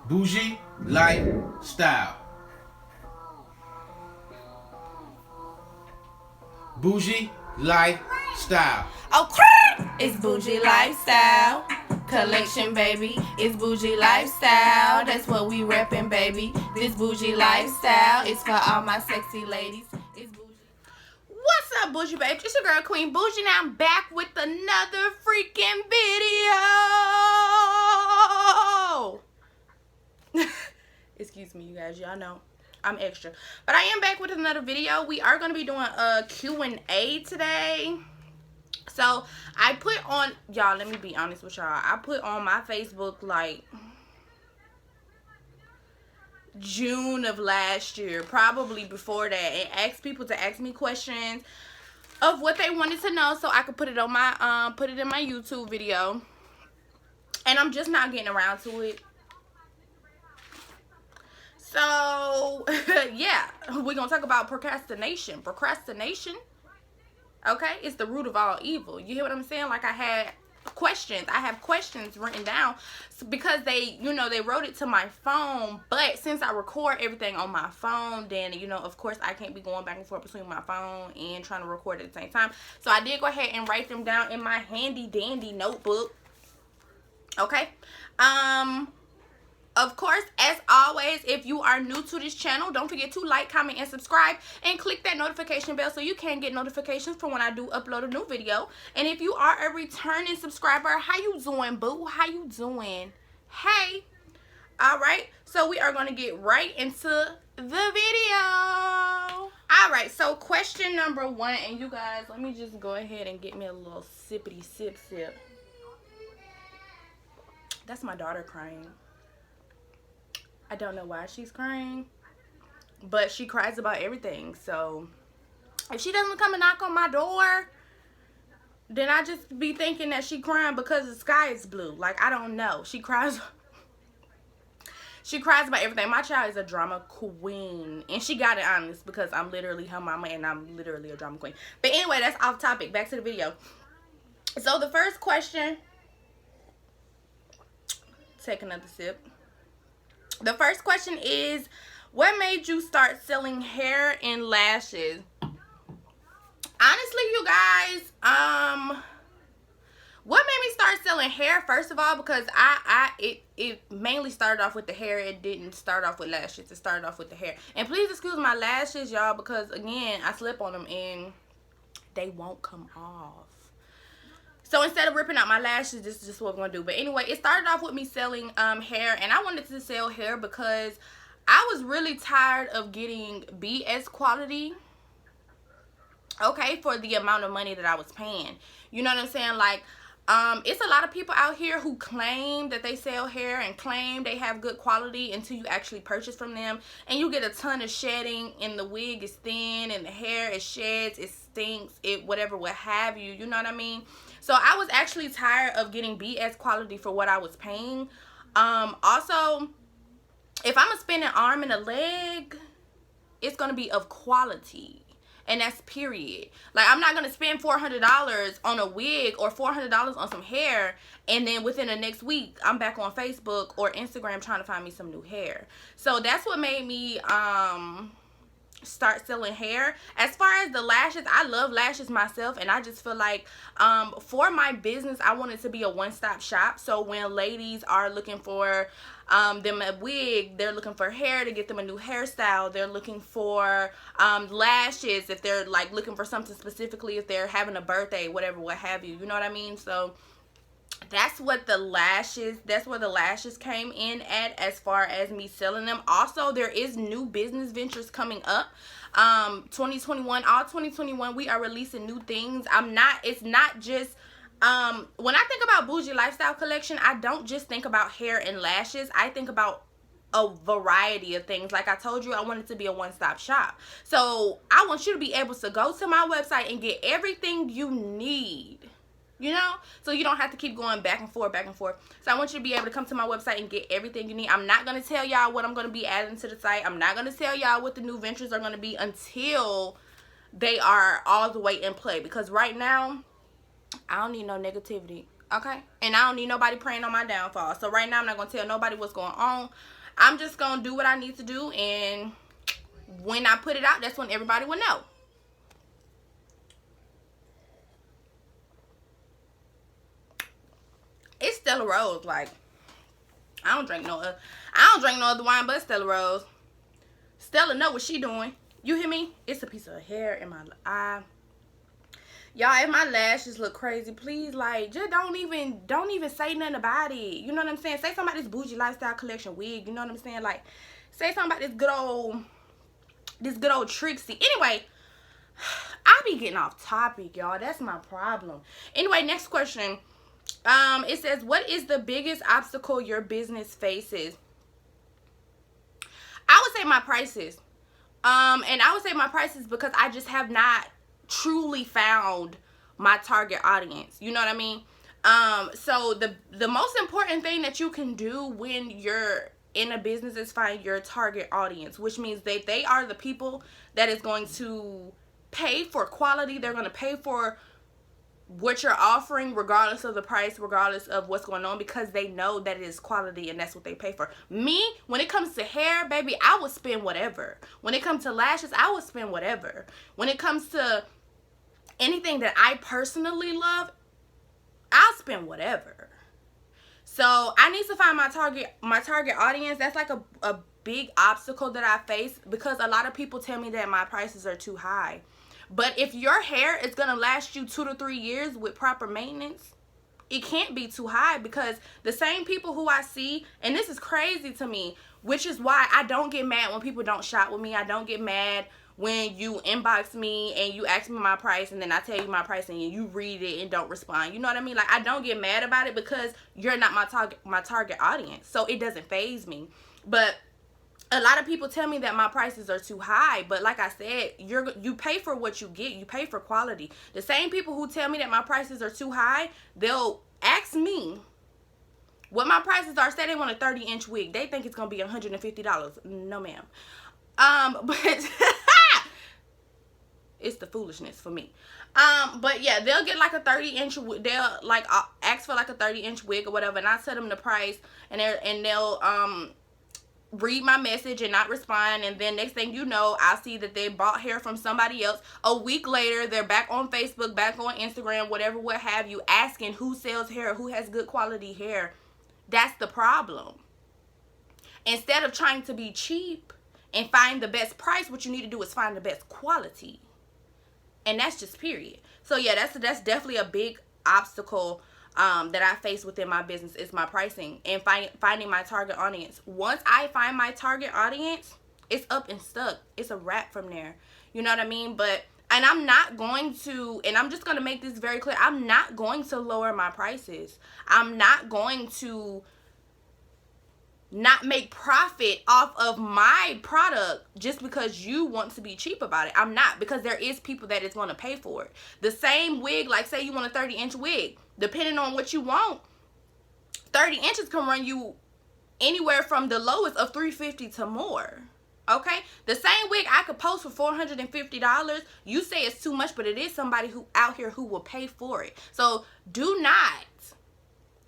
Bougie lifestyle. Bougie lifestyle. Okay, it's bougie lifestyle collection, baby. It's bougie lifestyle. That's what we reppin', baby. This bougie lifestyle is for all my sexy ladies. It's bougie. What's up, bougie babes? It's your girl Queen Bougie. Now I'm back with another freaking video. Excuse me, you guys. Y'all know I'm extra, but I am back with another video. We are going to be doing a Q&A today. So I put on, y'all, let me be honest with y'all, I put on my Facebook like June of last year, probably before that, and asked people to ask me questions of what they wanted to know so I could put it on my put it in my YouTube video. And I'm just not getting around to it. So yeah, we're gonna talk about procrastination. Okay, it's the root of all evil. You hear what I'm saying? Like I have questions written down because they, they wrote it to my phone. But since I record everything on my phone, then, of course I can't be going back and forth between my phone and trying to record at the same time. So I did go ahead and write them down in my handy dandy notebook. Okay. Of course, as always, if you are new to this channel, don't forget to like, comment, and subscribe, and click that notification bell so you can get notifications for when I do upload a new video. And if you are a returning subscriber, how you doing, boo? How you doing? Hey. All right, so we are going to get right into the video. All right, so question number 1, and you guys, let me just go ahead and get me a little sippity sip. That's my daughter crying. I don't know why she's crying, but she cries about everything. So if she doesn't come and knock on my door, then I just be thinking that she crying because the sky is blue. Like, I don't know. She cries about everything. My child is a drama queen, and she got it honest because I'm literally her mama and I'm literally a drama queen. But anyway, that's off topic. Back to the video. So the first question, take another sip. The first question is, what made you start selling hair and lashes? Honestly, you guys, what made me start selling hair, first of all, because it mainly started off with the hair. It didn't start off with lashes. It started off with the hair. And please excuse my lashes, y'all, because again, I slip on them and they won't come off. So instead of ripping out my lashes, this is just what we're going to do. But anyway, it started off with me selling hair. And I wanted to sell hair because I was really tired of getting BS quality, okay, for the amount of money that I was paying. You know what I'm saying? Like, it's a lot of people out here who claim that they sell hair and claim they have good quality until you actually purchase from them. And you get a ton of shedding, and the wig is thin, and the hair, it sheds, it stinks, it whatever, what have you. You know what I mean? So I was actually tired of getting BS quality for what I was paying. Also, if I'm going to spend an arm and a leg, it's going to be of quality. And that's period. Like, I'm not going to spend $400 on a wig or $400 on some hair, and then within the next week, I'm back on Facebook or Instagram trying to find me some new hair. So that's what made me start selling hair. As far as the lashes, I love lashes myself, and I just feel like for my business, I want it to be a one-stop shop. So when ladies are looking for them a wig, they're looking for hair to get them a new hairstyle, they're looking for lashes if they're like looking for something specifically, if they're having a birthday, whatever, what have you. You know what I mean? So that's what the lashes, that's where the lashes came in at as far as me selling them. Also, there is new business ventures coming up. 2021, all 2021, we are releasing new things. It's not just when I think about Bougie Lifestyle Collection, I don't just think about hair and lashes. I think about a variety of things. Like I told you, I want it to be a one-stop shop. So I want you to be able to go to my website and get everything you need. So you don't have to keep going back and forth. So I want you to be able to come to my website and get everything you need. I'm not going to tell y'all what I'm going to be adding to the site. I'm not going to tell y'all what the new ventures are going to be until they are all the way in play. Because right now, I don't need no negativity. Okay? And I don't need nobody praying on my downfall. So right now I'm not going to tell nobody what's going on. I'm just going to do what I need to do, and when I put it out, that's when everybody will know. It's Stella Rose. Like, I don't drink no other wine but Stella Rose. Stella know what she doing. You hear me? It's a piece of hair in my eye. Y'all, if my lashes look crazy, please, like, just don't even say nothing about it. You know what I'm saying? Say something about this Bougie Lifestyle Collection wig. You know what I'm saying? Like, say something about this good old Trixie. Anyway, I be getting off topic, y'all. That's my problem. Anyway, next question. It says, what is the biggest obstacle your business faces? I would say my prices. And I would say my prices because I just have not truly found my target audience. You know what I mean? So the most important thing that you can do when you're in a business is find your target audience, which means that they are the people that is going to pay for quality. They're going to pay for what you're offering regardless of the price, regardless of what's going on, because they know that it is quality and that's what they pay for. Me, when it comes to hair, baby, I would spend whatever. When it comes to lashes, I would spend whatever. When it comes to anything that I personally love, I'll spend whatever. So I need to find my target audience. That's like a big obstacle that I face, because a lot of people tell me that my prices are too high. But if your hair is going to last you 2 to 3 years with proper maintenance, it can't be too high, because the same people who I see, and this is crazy to me, which is why I don't get mad when people don't shop with me. I don't get mad when you inbox me and you ask me my price and then I tell you my price and you read it and don't respond. You know what I mean? Like, I don't get mad about it because you're not my target audience. So it doesn't faze me. But a lot of people tell me that my prices are too high, but like I said, you pay for what you get. You pay for quality. The same people who tell me that my prices are too high, they'll ask me what my prices are. Say they want a 30-inch wig. They think it's going to be $150. No, ma'am. But it's the foolishness for me. But yeah, they'll get like a 30-inch, they'll like ask for like a 30-inch wig or whatever, and I tell them the price, and they'll read my message and not respond, and then next thing you know, I'll see that they bought hair from somebody else. A week later, they're back on Facebook, back on Instagram, whatever, what have you, asking who sells hair, who has good quality hair. That's the problem. Instead of trying to be cheap and find the best price, what you need to do is find the best quality. And that's just period. So yeah, that's definitely a big obstacle that I face within my business, is my pricing and finding my target audience. Once I find my target audience, it's up and stuck. It's a wrap from there. You know what I mean? And I'm not going to, and I'm just going to make this very clear, I'm not going to lower my prices. I'm not going to not make profit off of my product just because you want to be cheap about it. I'm not, because there is people that is going to pay for it. The same wig, like say you want a 30-inch wig, depending on what you want, 30 inches can run you anywhere from the lowest of $350 to more. Okay, the same wig I could post for $450. You say it's too much, but it is somebody who out here who will pay for it. So do not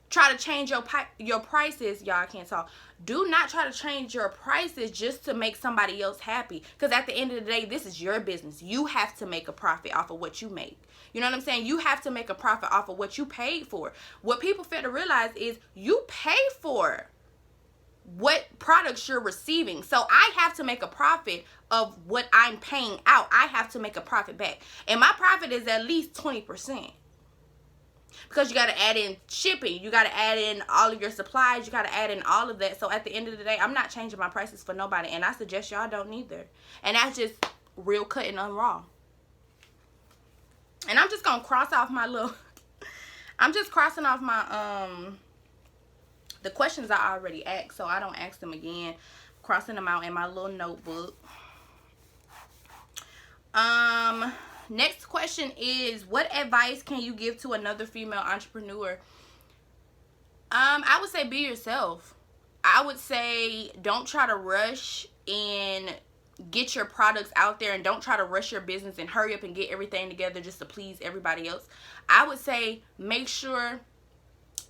try to change your prices. Y'all, I can't talk. Do not try to change your prices just to make somebody else happy, because at the end of the day, this is your business. You have to make a profit off of what you make. You know what I'm saying? You have to make a profit off of what you paid for. What people fail to realize is you pay for what products you're receiving. So I have to make a profit of what I'm paying out. I have to make a profit back. And my profit is at least 20%. Because you got to add in shipping. You got to add in all of your supplies. You got to add in all of that. So at the end of the day, I'm not changing my prices for nobody. And I suggest y'all don't either. And that's just real cut and raw. And I'm just going to cross off my little... I'm just crossing off my... the questions I already asked. So I don't ask them again. Crossing them out in my little notebook. Next question is, what advice can you give to another female entrepreneur? I would say be yourself. I would say don't try to rush and get your products out there, and don't try to rush your business and hurry up and get everything together just to please everybody else. I would say make sure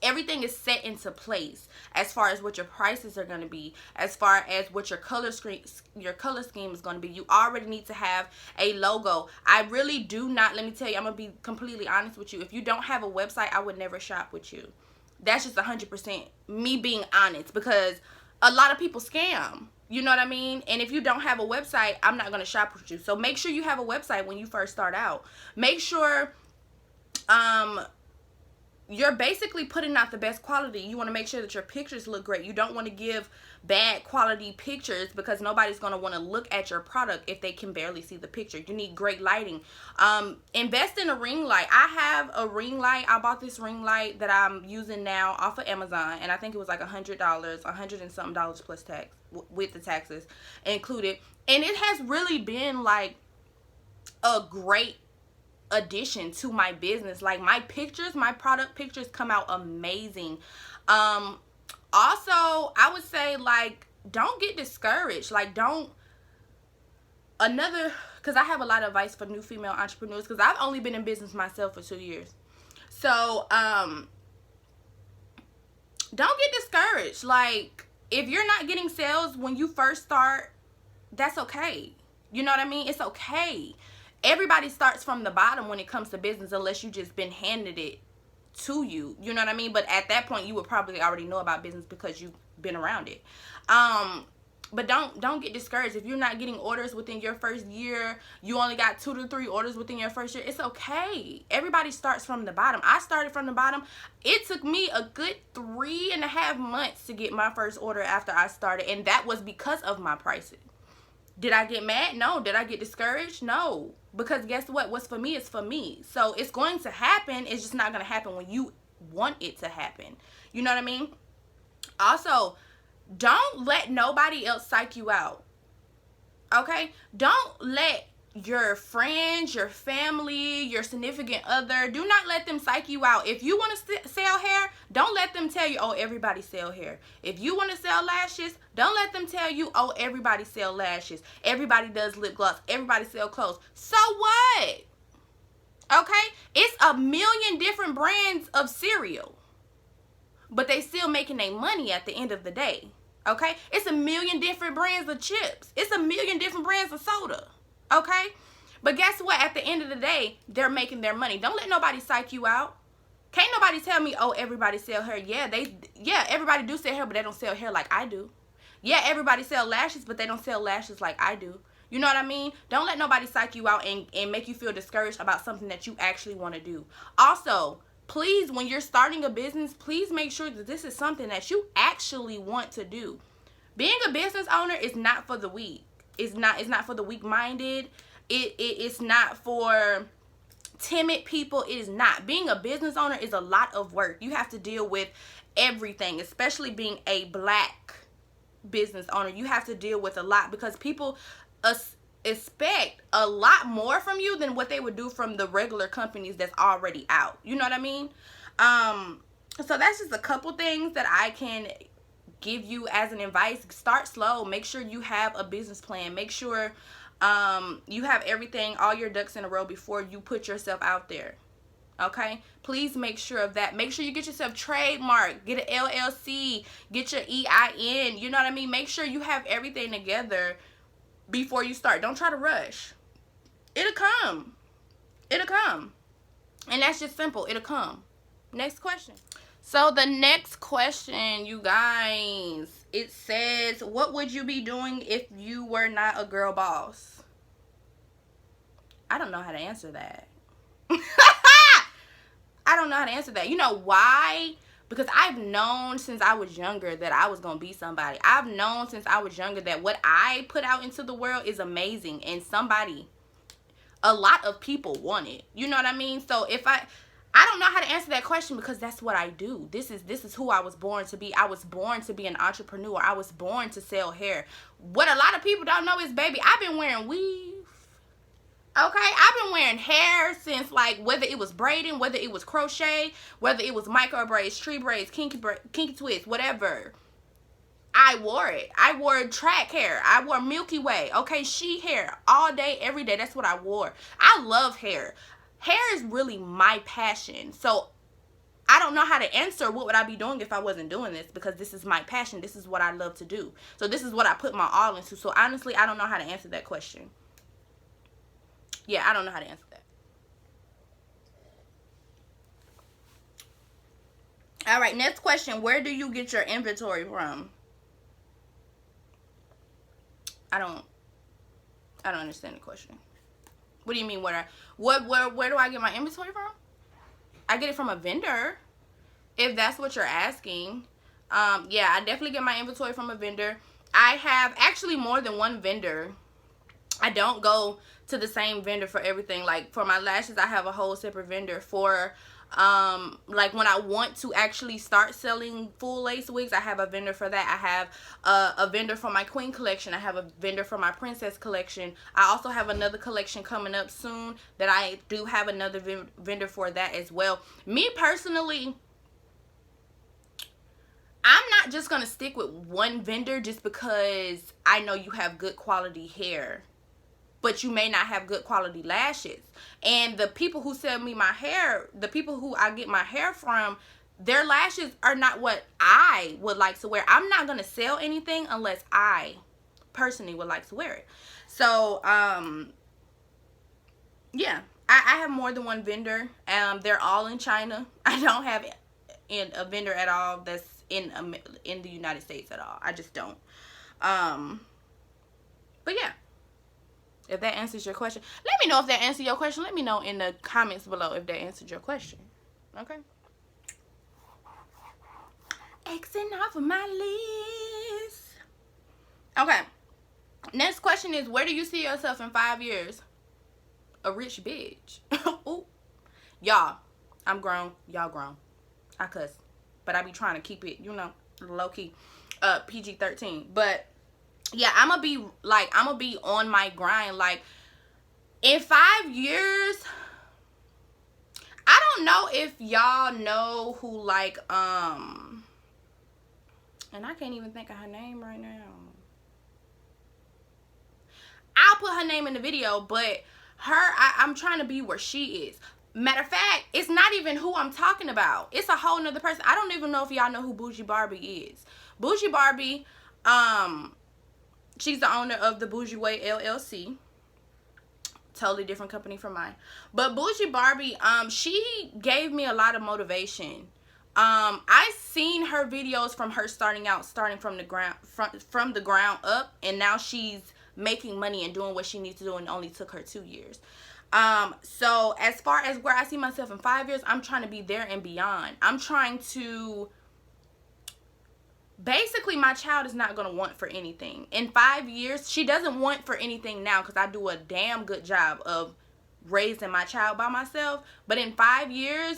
everything is set into place as far as what your prices are going to be, as far as what your color scheme is going to be. You already need to have a logo. I really do not, let me tell you, I'm going to be completely honest with you. If you don't have a website, I would never shop with you. That's just 100% me being honest, because a lot of people scam. You know what I mean? And if you don't have a website, I'm not going to shop with you. So make sure you have a website when you first start out. Make sure you're basically putting out the best quality. You want to make sure that your pictures look great. You don't want to give bad quality pictures, because nobody's going to want to look at your product if they can barely see the picture. You need great lighting. Invest in a ring light. I have a ring light. I bought this ring light that I'm using now off of Amazon, and I think it was like $100, $100 and something dollars plus tax, with the taxes included. And it has really been like a great addition to my business. Like, my pictures, my product pictures come out amazing. Also, I would say, like, don't get discouraged. Like, because I have a lot of advice for new female entrepreneurs, because I've only been in business myself for 2 years. So don't get discouraged. Like, if you're not getting sales when you first start, that's okay. You know what I mean? It's okay. Everybody starts from the bottom when it comes to business, unless you just been handed it to you. You know what I mean? But at that point, you would probably already know about business because you've been around it. But don't get discouraged. If you're not getting orders within your first year, you only got 2 to 3 orders within your first year, it's okay. Everybody starts from the bottom. I started from the bottom. It took me a good 3.5 months to get my first order after I started, and that was because of my pricing. Did I get mad? No. Did I get discouraged? No. Because guess what? What's for me is for me. So it's going to happen. It's just not going to happen when you want it to happen. You know what I mean? Also, don't let nobody else psych you out. Okay? Don't let your friends, your family, your significant other, do not let them psych you out. If you want to sell hair, don't let them tell you, oh, everybody sell hair. If you want to sell lashes, don't let them tell you, oh, everybody sell lashes. Everybody does lip gloss. Everybody sell clothes. So what? Okay? It's a million different brands of cereal, but they still making their money at the end of the day. Okay? It's a million different brands of chips. It's a million different brands of soda. Okay? But guess what? At the end of the day, they're making their money. Don't let nobody psych you out. Can't nobody tell me, oh, everybody sell hair. Yeah, everybody do sell hair, but they don't sell hair like I do. Yeah, everybody sell lashes, but they don't sell lashes like I do. You know what I mean? Don't let nobody psych you out and make you feel discouraged about something that you actually want to do. Also, please, when you're starting a business, please make sure that this is something that you actually want to do. Being a business owner is not for the weak. It's not for the weak-minded. It's not for timid people. It is not. Being a business owner is a lot of work. You have to deal with everything, especially being a black business owner. You have to deal with a lot, because people expect a lot more from you than what they would do from the regular companies that's already out. You know what I mean? So that's just a couple things that I can give you as an advice. Start slow. Make sure you have a business plan. Make sure you have everything, all your ducks in a row before you put yourself out there. Okay? Please make sure of that. Make sure you get yourself trademark, get an LLC, get your EIN. You know what I mean? Make sure you have everything together before you start. Don't try to rush. It'll come. It'll come. And that's just simple. It'll come. Next question. So the next question, you guys, it says, what would you be doing if you were not a girl boss? I don't know how to answer that. I don't know how to answer that. You know why? Because I've known since I was younger that I was going to be somebody. I've known since I was younger that what I put out into the world is amazing. And a lot of people want it. You know what I mean? So I don't know how to answer that question, because that's what I do. This is who I was born to be. I was born to be an entrepreneur. I was born to sell hair. What a lot of people don't know is, baby, I've been wearing weave. Okay, I've been wearing hair since, like, whether it was braiding, whether it was crochet, whether it was micro braids, tree braids, kinky twists, whatever. I wore it. I wore track hair. I wore Milky Way. Okay, she hair all day, every day. That's what I wore. I love hair. Hair is really my passion. So I don't know how to answer what would I be doing if I wasn't doing this, because this is my passion. This is what I love to do. So this is what I put my all into. So honestly, I don't know how to answer that question. Yeah, I don't know how to answer that. All right, next question. Where do you get your inventory from? I don't understand the question. What do you mean, where do I get my inventory from? I get it from a vendor, if that's what you're asking. Yeah, I definitely get my inventory from a vendor. I have actually more than one vendor. I don't go to the same vendor for everything. Like for my lashes, I have a whole separate vendor. For like when I want to actually start selling full lace wigs, I have a vendor for that. I have a vendor for my queen collection. I have a vendor for my princess collection. I also have another collection coming up soon that I do have another vendor for that as well. Me personally, I'm not just gonna stick with one vendor just because I know you have good quality hair, but you may not have good quality lashes. And the people who sell me my hair, the people who I get my hair from, their lashes are not what I would like to wear. I'm not going to sell anything unless I personally would like to wear it. So, yeah, I have more than one vendor. They're all in China. I don't have a vendor at all that's in the United States at all. I just don't. But yeah. If that answers your question, let me know if that answered your question. Let me know in the comments below if that answered your question. Okay. Xing off of my list. Okay. Next question is, where do you see yourself in 5 years? A rich bitch. Ooh. Y'all, I'm grown. Y'all grown. I cuss. But I be trying to keep it, you know, low key. PG-13. But yeah, I'm gonna be on my grind. Like in 5 years, I don't know if y'all know who, like, and I can't even think of her name right now. I'll put her name in the video, but I'm trying to be where she is. Matter of fact, it's not even who I'm talking about. It's a whole nother person. I don't even know if y'all know who Bougie Barbie is. Bougie Barbie, she's the owner of the Bougie Way LLC. Totally different company from mine. But Bougie Barbie, she gave me a lot of motivation. I seen her videos from her starting from the ground up, and now she's making money and doing what she needs to do, and it only took her 2 years. So as far as where I see myself in 5 years, I'm trying to be there and beyond. I'm trying to, basically, my child is not going to want for anything. In 5 years, she doesn't want for anything now because I do a damn good job of raising my child by myself. But in 5 years,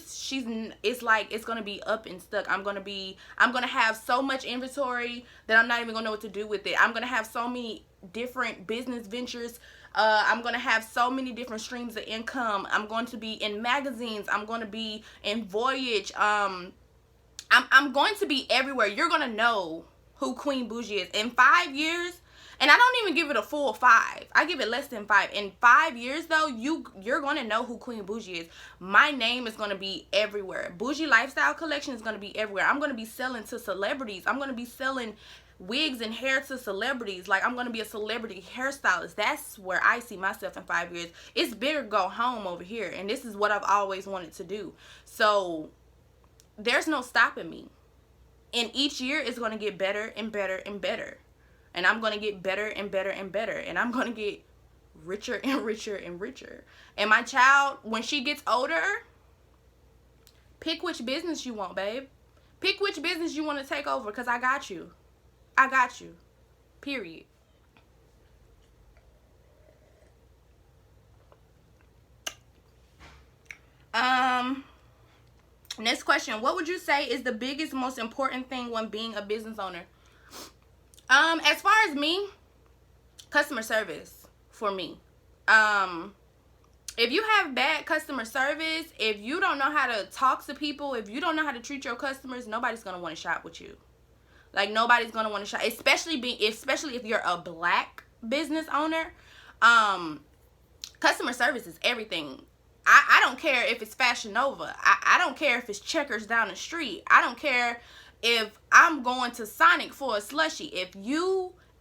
it's going to be up and stuck. I'm going to have so much inventory that I'm not even going to know what to do with it. I'm going to have so many different business ventures. I'm going to have so many different streams of income. I'm going to be in magazines. I'm going to be in Voyage. I'm going to be everywhere. You're going to know who Queen Bougie is. In 5 years, and I don't even give it a full 5. I give it less than 5. In 5 years, though, you're going to know who Queen Bougie is. My name is going to be everywhere. Bougie Lifestyle Collection is going to be everywhere. I'm going to be selling to celebrities. I'm going to be selling wigs and hair to celebrities. Like, I'm going to be a celebrity hairstylist. That's where I see myself in 5 years. It's bigger go home over here. And this is what I've always wanted to do. So there's no stopping me. And each year is going to get better and better and better. And I'm going to get better and better and better. And I'm going to get richer and richer and richer. And my child, when she gets older, pick which business you want, babe. Pick which business you want to take over, because I got you. I got you. Period. Next question. What would you say is the biggest, most important thing when being a business owner? As far as me, customer service for me. If you have bad customer service, if you don't know how to talk to people, if you don't know how to treat your customers, nobody's going to want to shop with you. Like, nobody's going to want to shop, especially if you're a black business owner. Customer service is everything. I don't care if it's Fashion Nova. I don't care if it's Checkers down the street. I don't care if I'm going to Sonic for a slushie.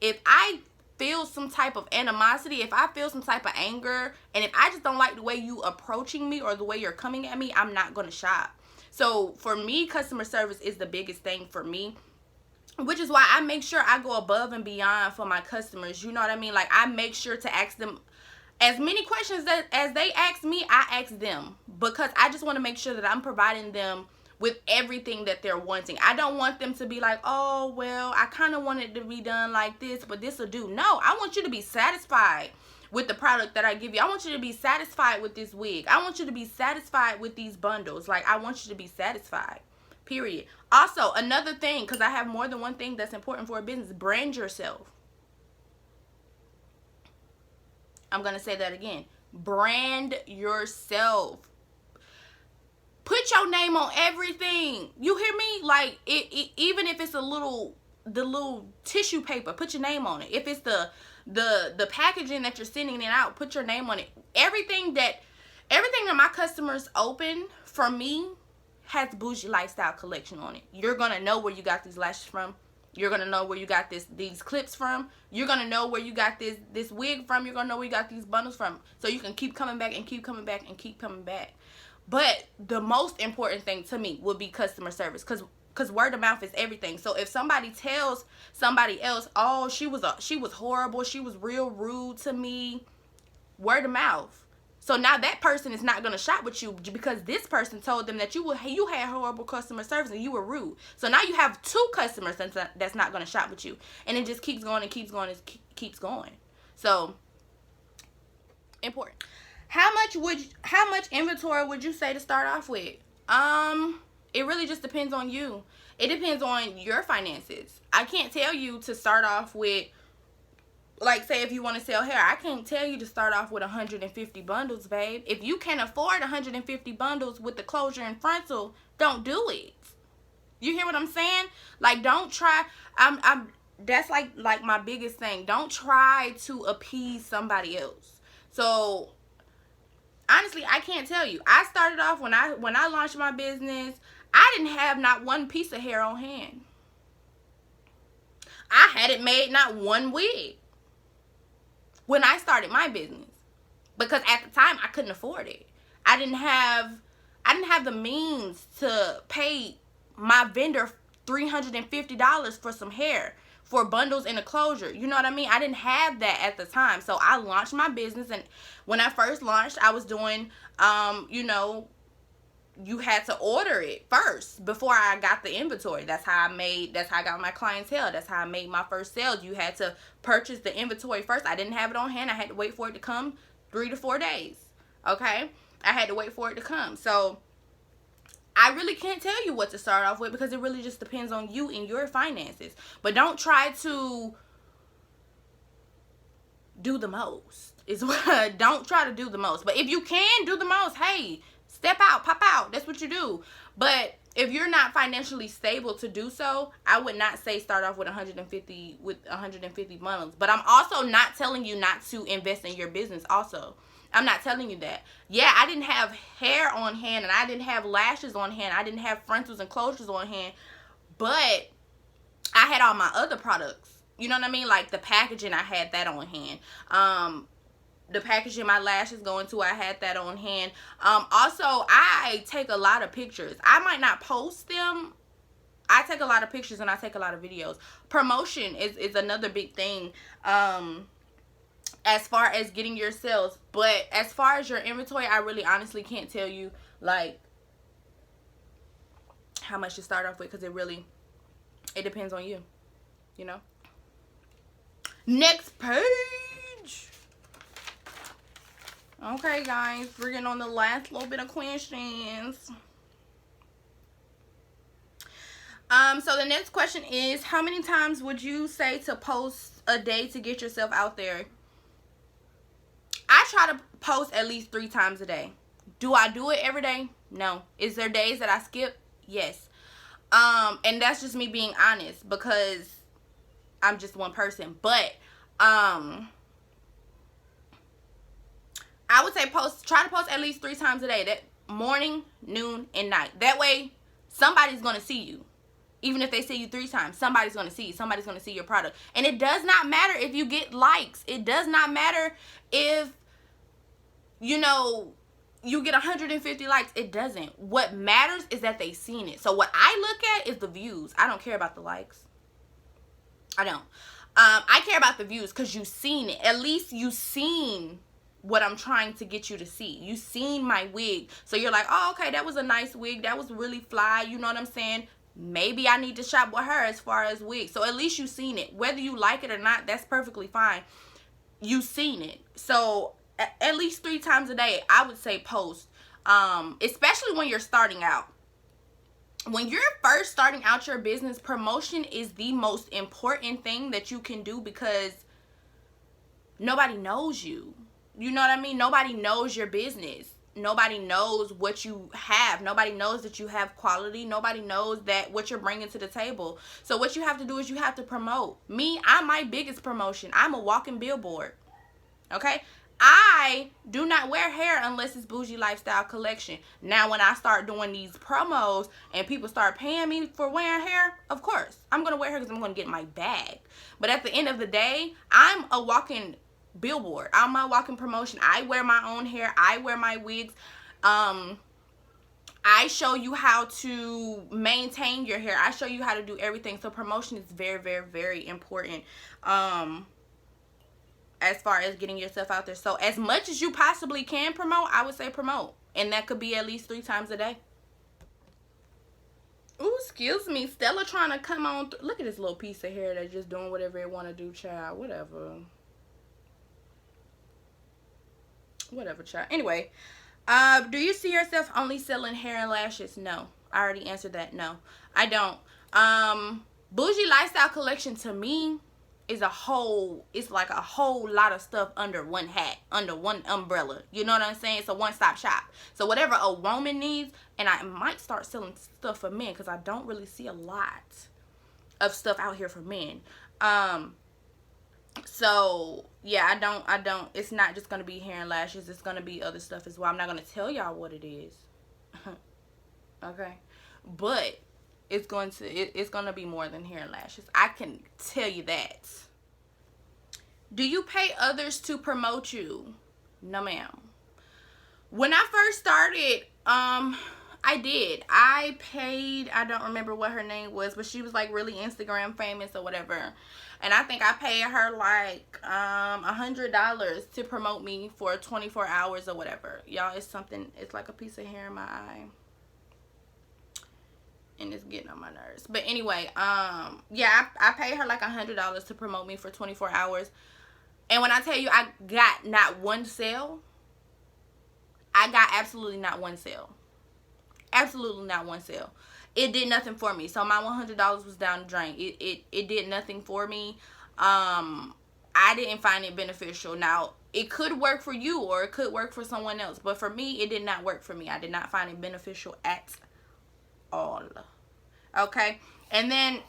If I feel some type of animosity, if I feel some type of anger, and if I just don't like the way you approaching me or the way you're coming at me, I'm not going to shop. So for me, customer service is the biggest thing for me, which is why I make sure I go above and beyond for my customers. You know what I mean? Like, I make sure to ask them as many questions as they ask me, I ask them, because I just want to make sure that I'm providing them with everything that they're wanting. I don't want them to be like, oh, well, I kind of want it to be done like this, but this will do. No, I want you to be satisfied with the product that I give you. I want you to be satisfied with this wig. I want you to be satisfied with these bundles. Like, I want you to be satisfied, period. Also, another thing, because I have more than one thing that's important for a business, brand yourself. I'm going to say that again. Brand yourself. Put your name on everything. You hear me? Like, even if it's the little tissue paper, put your name on it. If it's the packaging that you're sending it out, put your name on it. Everything that my customers open from me has Bougie Lifestyle Collection on it. You're going to know where you got these lashes from. You're going to know where you got these clips from. You're going to know where you got this wig from. You're going to know where you got these bundles from. So you can keep coming back and keep coming back and keep coming back. But the most important thing to me would be customer service, because word of mouth is everything. So if somebody tells somebody else, oh, she was horrible, she was real rude to me, word of mouth. So now that person is not going to shop with you because this person told them that you had horrible customer service and you were rude. So now you have two customers that's not going to shop with you. And it just keeps going and keeps going and keeps going. So, important. How much inventory would you say to start off with? It really just depends on you. It depends on your finances. I can't tell you to start off with, like, say if you want to sell hair, I can't tell you to start off with 150 bundles, babe. If you can't afford 150 bundles with the closure and frontal, don't do it. You hear what I'm saying? Like, don't try. That's like my biggest thing. Don't try to appease somebody else. So honestly, I can't tell you. I started off when I launched my business, I didn't have not one piece of hair on hand. I hadn't made not one wig when I started my business, because at the time I couldn't afford it. I didn't have the means to pay my vendor $350 for some hair, for bundles and a closure. You know what I mean? I didn't have that at the time. So I launched my business, and when I first launched, I was doing, you had to order it first before I got the inventory. That's how I got my clientele. That's how I made my first sales. You had to purchase the inventory first. I didn't have it on hand. I had to wait for it to come 3 to 4 days. Okay? I had to wait for it to come. So I really can't tell you what to start off with, because it really just depends on you and your finances. But don't try to do the most. Don't try to do the most. But if you can do the most, hey, step out, pop out. That's what you do. But if you're not financially stable to do so, I would not say start off with 150 bundles. But I'm also not telling you not to invest in your business also. I'm not telling you that. Yeah, I didn't have hair on hand, and I didn't have lashes on hand. I didn't have frontals and closures on hand. But I had all my other products. You know what I mean? Like the packaging, I had that on hand. The packaging my lashes go into, I had that on hand. Also, I take a lot of pictures. I might not post them. I take a lot of pictures and I take a lot of videos. Promotion is another big thing as far as getting your sales. But as far as your inventory, I really honestly can't tell you like how much to start off with, because it depends on you, you know. Next page. Okay, guys, we're getting on the last little bit of questions. So the next question is, how many times would you say to post a day to get yourself out there? I try to post at least 3 times a day. Do I do it every day? No. Is there days that I skip? Yes. And that's just me being honest, because I'm just one person. But I would say try to post at least 3 times a day. That morning, noon, and night. That way, somebody's going to see you. Even if they see you 3 times, somebody's going to see you. Somebody's going to see your product. And it does not matter if you get likes. It does not matter if, you know, you get 150 likes. It doesn't. What matters is that they seen it. So what I look at is the views. I don't care about the likes. I don't. I care about the views because you seen it. At least you seen what I'm trying to get you to see. You seen my wig. So you're like, oh, okay, that was a nice wig. That was really fly. You know what I'm saying? Maybe I need to shop with her as far as wigs. So at least you seen it. Whether you like it or not, that's perfectly fine. You seen it. So at least 3 times a day, I would say post. Especially when you're starting out. When you're first starting out your business, promotion is the most important thing that you can do because nobody knows you. You know what I mean? Nobody knows your business. Nobody knows what you have. Nobody knows that you have quality. Nobody knows that what you're bringing to the table. So what you have to do is you have to promote. Me, I'm my biggest promotion. I'm a walking billboard. Okay? I do not wear hair unless it's Bougie Lifestyle Collection. Now, when I start doing these promos and people start paying me for wearing hair, of course, I'm going to wear hair because I'm going to get my bag. But at the end of the day, I'm a walking billboard. I'm my walking promotion. I wear my own hair. I wear my wigs. I show you how to maintain your hair. I show you how to do everything. So promotion is very, very, very important. As far as getting yourself out there. So as much as you possibly can promote, I would say promote. And that could be at least 3 times a day. Ooh, excuse me. Stella trying to come on. Look at this little piece of hair that's just doing whatever it want to do, child. Whatever. Whatever, child. Anyway, do you see yourself only selling hair and lashes? No. I already answered that. No, I don't. Bougie Lifestyle Collection to me is it's like a whole lot of stuff under one hat, under one umbrella. You know what I'm saying? It's a one-stop shop. So whatever a woman needs, and I might start selling stuff for men because I don't really see a lot of stuff out here for men. So yeah, I don't, it's not just going to be hair and lashes. It's going to be other stuff as well. I'm not going to tell y'all what it is. Okay. But it's going to be more than hair and lashes. I can tell you that. Do you pay others to promote you? No, ma'am. When I first started, I did. I paid, I don't remember what her name was, but she was like really Instagram famous or whatever. And I think I paid her like $100 to promote me for 24 hours or whatever. Y'all, it's like a piece of hair in my eye. And it's getting on my nerves. But anyway, yeah, I paid her like $100 to promote me for 24 hours. And when I tell you I got not one sale, I got absolutely not one sale. Absolutely not one sale. It did nothing for me. So my $100 was down the drain. It did nothing for me. I didn't find it beneficial. Now, it could work for you or it could work for someone else. But for me, it did not work for me. I did not find it beneficial at all. Okay? And then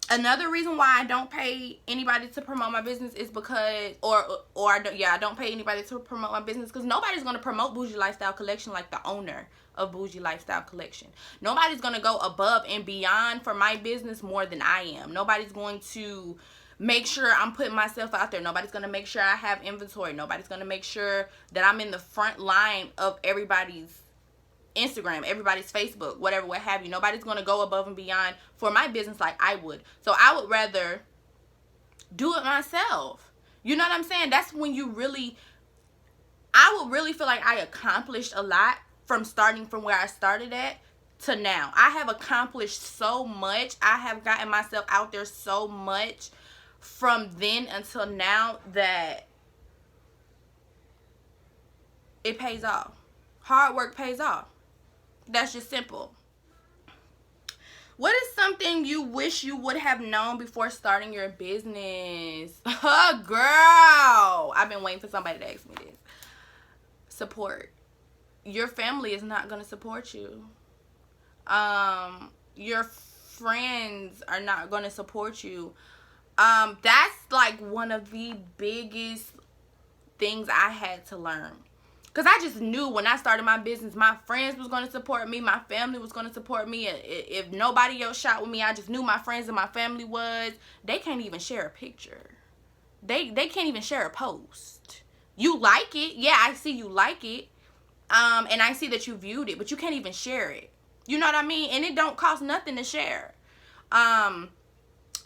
another reason why I don't pay anybody to promote my business is because, I don't pay anybody to promote my business because nobody's going to promote Bougie Lifestyle Collection like the owner of Bougie Lifestyle Collection. Nobody's going to go above and beyond for my business more than I am. Nobody's going to make sure I'm putting myself out there. Nobody's going to make sure I have inventory. Nobody's going to make sure that I'm in the front line of everybody's Instagram, everybody's Facebook, whatever, what have you. Nobody's going to go above and beyond for my business like I would. So I would rather do it myself. You know what I'm saying? That's when I would really feel like I accomplished a lot from starting from where I started at to now. I have accomplished so much. I have gotten myself out there so much from then until now that it pays off. Hard work pays off. That's just simple. What is something you wish you would have known before starting your business? Girl, I've been waiting for somebody to ask me this. Support. Your family is not going to support you. Your friends are not going to support you. That's like one of the biggest things I had to learn. Because I just knew when I started my business, my friends was going to support me. My family was going to support me. If nobody else shot with me, I just knew my friends and my family was. They can't even share a picture. They can't even share a post. You like it. Yeah, I see you like it. And I see that you viewed it. But you can't even share it. You know what I mean? And it don't cost nothing to share. So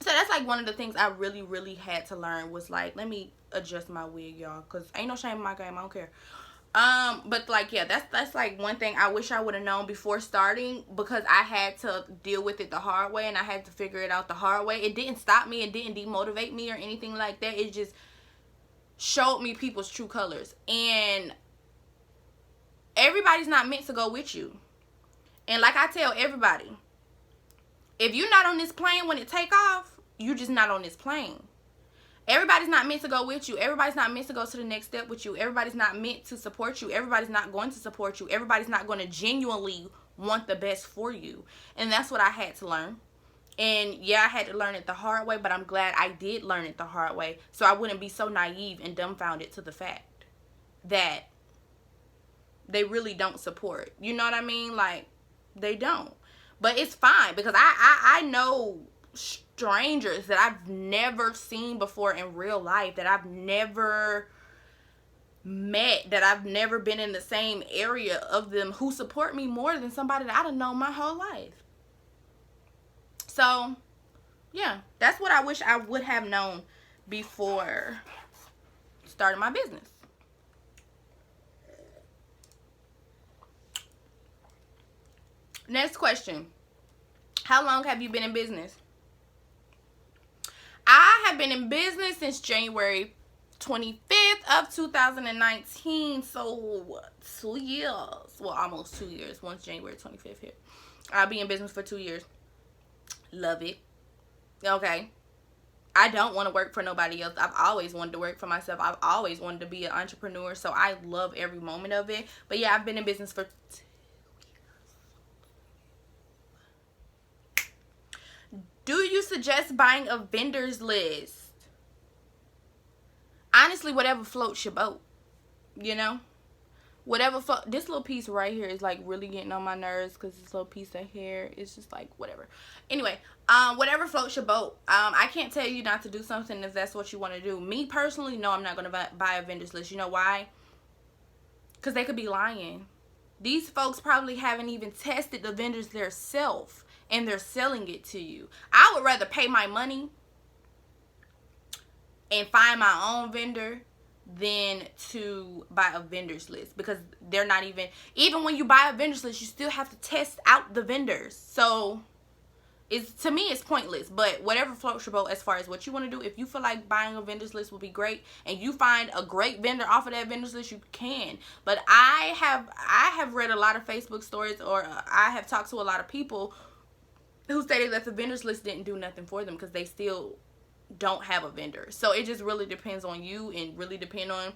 that's like one of the things I really, really had to learn was like, let me adjust my wig, y'all. Because ain't no shame in my game. I don't care. But like, yeah, that's like one thing I wish I would have known before starting, because I had to deal with it the hard way and I had to figure it out the hard way. It didn't stop me. It didn't demotivate me or anything like that. It just showed me people's true colors. And everybody's not meant to go with you. And like I tell everybody, if you're not on this plane when it take off, you're just not on this plane. Everybody's not meant to go with you. Everybody's not meant to go to the next step with you. Everybody's not meant to support you. Everybody's not going to support you. Everybody's not going to genuinely want the best for you. And that's what I had to learn. And yeah, I had to learn it the hard way, but I'm glad I did learn it the hard way, so I wouldn't be so naive and dumbfounded to the fact that they really don't support. You know what I mean? Like, they don't. But it's fine, because I know strangers that I've never seen before in real life, that I've never met, that I've never been in the same area of them, who support me more than somebody that I done known my whole life. So yeah, that's what I wish I would have known before starting my business. Next question. How long have you been in business? I have been in business since January 25th of 2019. So 2 years. Well, almost 2 years. Once January 25th hit. I'll be in business for 2 years. Love it. Okay. I don't want to work for nobody else. I've always wanted to work for myself. I've always wanted to be an entrepreneur. So I love every moment of it. But yeah, I've been in business for 2 years. Do you suggest buying a vendor's list? Honestly, whatever floats your boat. You know? Whatever this little piece right here is like really getting on my nerves, because this little piece of hair is just like whatever. Anyway, whatever floats your boat. I can't tell you not to do something if that's what you want to do. Me personally, no, I'm not going to buy a vendor's list. You know why? Because they could be lying. These folks probably haven't even tested the vendors themselves, and they're selling it to you. I would rather pay my money and find my own vendor than to buy a vendor's list, because they're not even when you buy a vendor's list, you still have to test out the vendors. So to me it's pointless. But whatever floats your boat as far as what you want to do. If you feel like buying a vendor's list would be great, and you find a great vendor off of that vendor's list, you can. But I have read a lot of Facebook stories, or I have talked to a lot of people who stated that the vendor's list didn't do nothing for them, because they still don't have a vendor. So it just really depends on you, and really depend on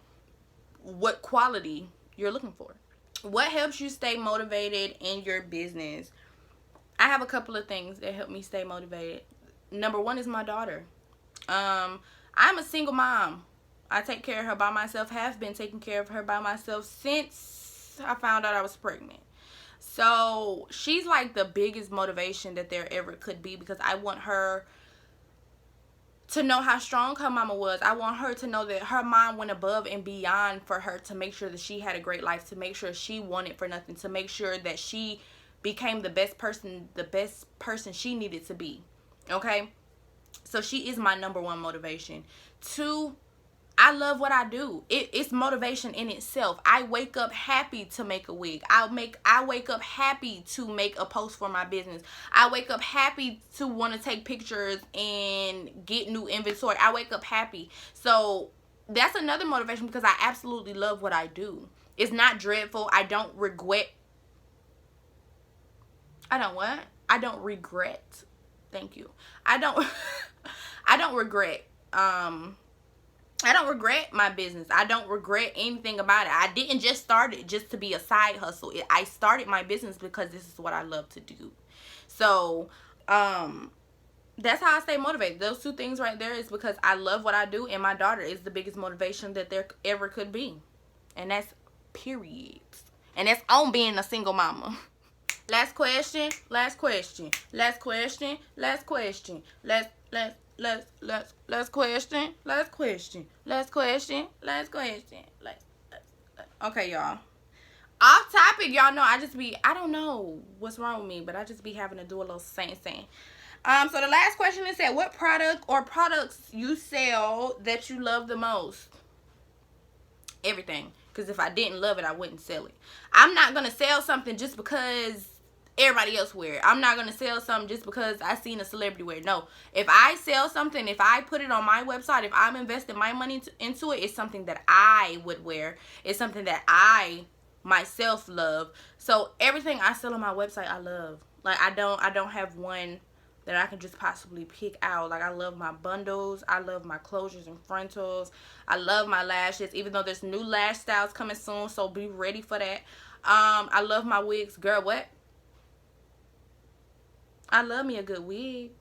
what quality you're looking for. What helps you stay motivated in your business? I have a couple of things that help me stay motivated. Number one is my daughter. I'm a single mom. I take care of her by myself, have been taking care of her by myself since I found out I was pregnant. So she's like the biggest motivation that there ever could be, because I want her to know how strong her mama was. I want her to know that her mom went above and beyond for her, to make sure that she had a great life, to make sure she wanted for nothing, to make sure that she became the best person she needed to be. Okay? So she is my number one motivation. 2, I love what I do. It's motivation in itself. I wake up happy to make a wig. I wake up happy to make a post for my business. I wake up happy to want to take pictures and get new inventory. I wake up happy. So that's another motivation, because I absolutely love what I do. It's not dreadful. I don't regret. I don't regret. Thank you. I don't regret. I don't regret my business. I don't regret anything about it. I didn't just start it just to be a side hustle. I started my business because this is what I love to do. So, that's how I stay motivated. Those 2 things right there is because I love what I do, and my daughter is the biggest motivation that there ever could be. And that's Period. And that's on being a single mama. Last question. Last question. Last question. Last question. Last question. Last question. Last question. Last question. Okay, y'all. Off topic, y'all know I don't know what's wrong with me, but I just be having to do a little saying. So the last question is that what product or products you sell that you love the most? Everything. Because if I didn't love it, I wouldn't sell it. I'm not going to sell something just because everybody else wear it. I'm not going to sell something just because I seen a celebrity wear it. No. If I sell something, if I put it on my website, if I'm investing my money into it, it's something that I would wear. It's something that I myself love. So everything I sell on my website, I love. Like, I don't have one that I can just possibly pick out. Like, I love my bundles. I love my closures and frontals. I love my lashes, even though there's new lash styles coming soon, so be ready for that. I love my wigs. Girl, what? I love me a good wig.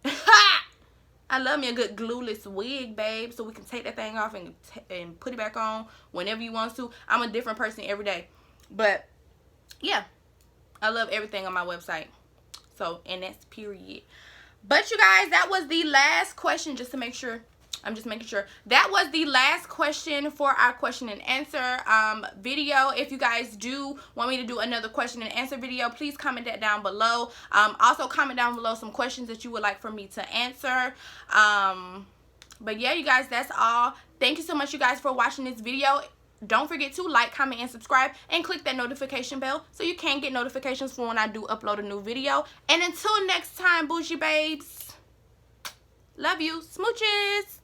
I love me a good glueless wig, babe, so we can take that thing off and put it back on whenever you want to. I'm a different person every day. But, yeah, I love everything on my website. So, and that's period. But you guys, that was the last question, just to make sure. I'm just making sure. That was the last question for our question and answer video. If you guys do want me to do another question and answer video, please comment that down below. Also, comment down below some questions that you would like for me to answer. But yeah, you guys, that's all. Thank you so much, you guys, for watching this video. Don't forget to like, comment, and subscribe, and click that notification bell so you can get notifications for when I do upload a new video. And until next time, bougie babes, love you, smooches.